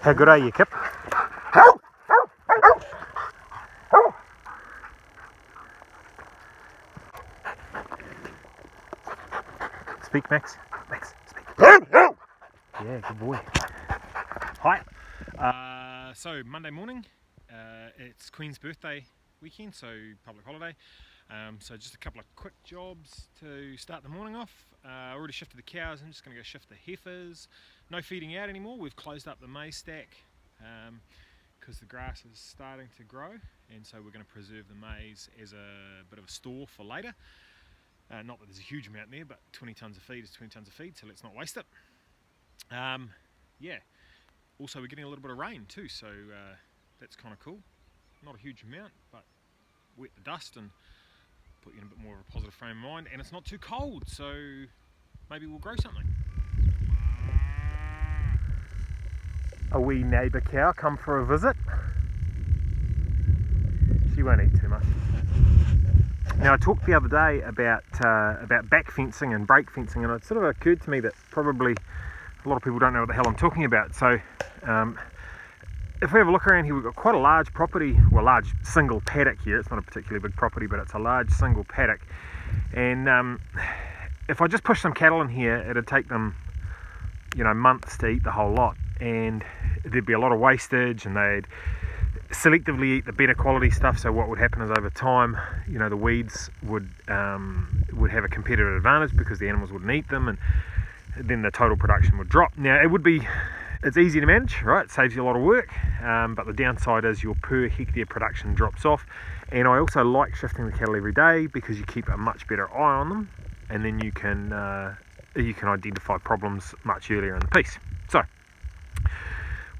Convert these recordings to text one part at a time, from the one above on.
How good are you, Kip? Speak, Max. Max, speak. Yeah, good boy. Hi. So Monday morning, it's Queen's birthday weekend, so public holiday. So just a couple of quick jobs to start the morning off. I already shifted the cows. I'm just going to go shift the heifers. No feeding out anymore. We've closed up the maize stack because the grass is starting to grow, and so we're going to preserve the maize as a bit of a store for later. Not that there's a huge amount there, but 20 tonnes of feed is 20 tonnes of feed, so let's not waste it. Yeah. Also, we're getting a little bit of rain too, so that's kind of cool. Not a huge amount, but wet the dust and put you in a bit more of a positive frame of mind. And it's not too cold, so maybe we'll grow something. A wee neighbour cow come for a visit. She won't eat too much. Now, I talked the other day about back fencing and break fencing, and it sort of occurred to me that probably a lot of people don't know what the hell I'm talking about. So if we have a look around here, we've got quite a large property, well, large single paddock here. It's not a particularly big property, but it's a large single paddock. And if I just push some cattle in here, it'd take them, months to eat the whole lot. And there'd be a lot of wastage, and they'd selectively eat the better quality stuff. So what would happen is over time, the weeds would have a competitive advantage because the animals wouldn't eat them, and then the total production would drop. Now it's easy to manage, right? It saves you a lot of work, but the downside is your per hectare production drops off. And I also like shifting the cattle every day because you keep a much better eye on them, and then you can identify problems much earlier in the piece. So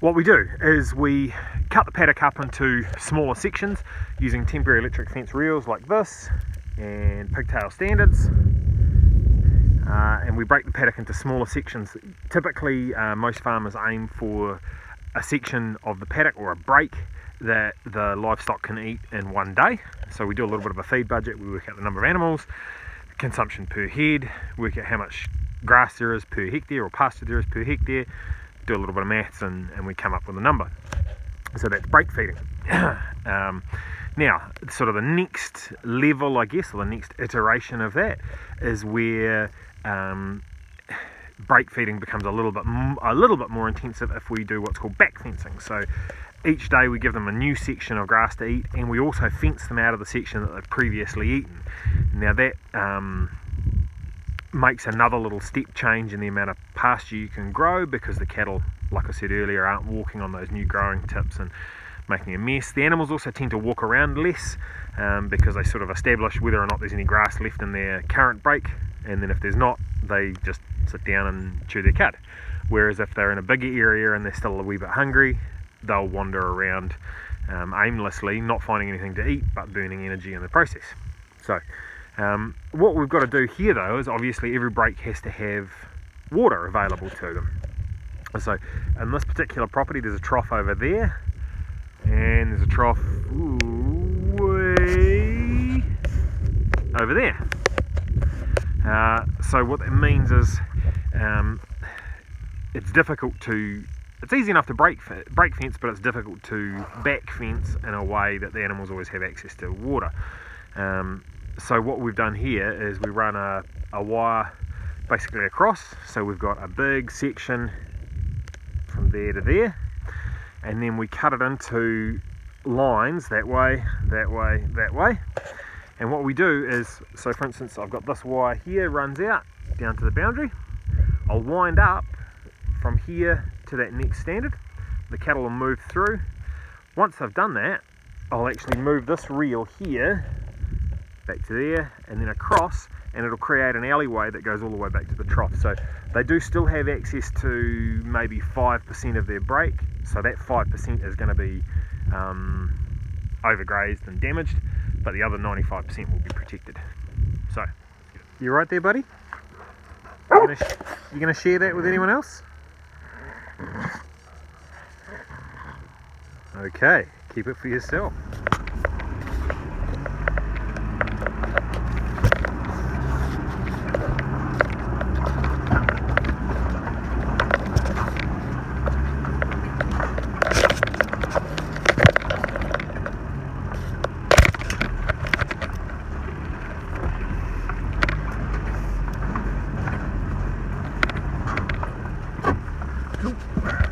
what we do is we cut the paddock up into smaller sections using temporary electric fence reels like this and pigtail standards, and we break the paddock into smaller sections. Typically most farmers aim for a section of the paddock or a break that the livestock can eat in one day. So we do a little bit of a feed budget. We work out the number of animals, consumption per head, work out how much grass there is per hectare or pasture there is per hectare, do a little bit of maths, and we come up with a number. So that's break feeding. Now, sort of the next level, I guess, or the next iteration of that is where break feeding becomes a little bit more intensive if we do what's called back fencing. So each day we give them a new section of grass to eat, and we also fence them out of the section that they've previously eaten. Now that makes another little step change in the amount of pasture you can grow, because the cattle, like I said earlier, aren't walking on those new growing tips and making a mess. The animals also tend to walk around less because they sort of establish whether or not there's any grass left in their current break, and then if there's not, they just sit down and chew their cud. Whereas if they're in a bigger area and they're still a wee bit hungry, they'll wander around aimlessly, not finding anything to eat but burning energy in the process. So what we've got to do here though is obviously every break has to have water available to them. So in this particular property there's a trough over there, and there's a trough way over there. So what that means is it's easy enough to break fence, but it's difficult to back fence in a way that the animals always have access to water. So what we've done here is we run a wire basically across. So we've got a big section from there to there, and then we cut it into lines that way, that way, that way. And what we do is, so for instance, I've got this wire here, runs out down to the boundary. I'll wind up from here to that next standard. The cattle will move through. Once I've done that, I'll actually move this reel here back to there and then across, and it'll create an alleyway that goes all the way back to the trough. So they do still have access to maybe 5% of their break, so that 5% is going to be overgrazed and damaged, but the other 95% will be protected. So you right there, buddy? You gonna share that with anyone else? Okay, keep it for yourself. Cool.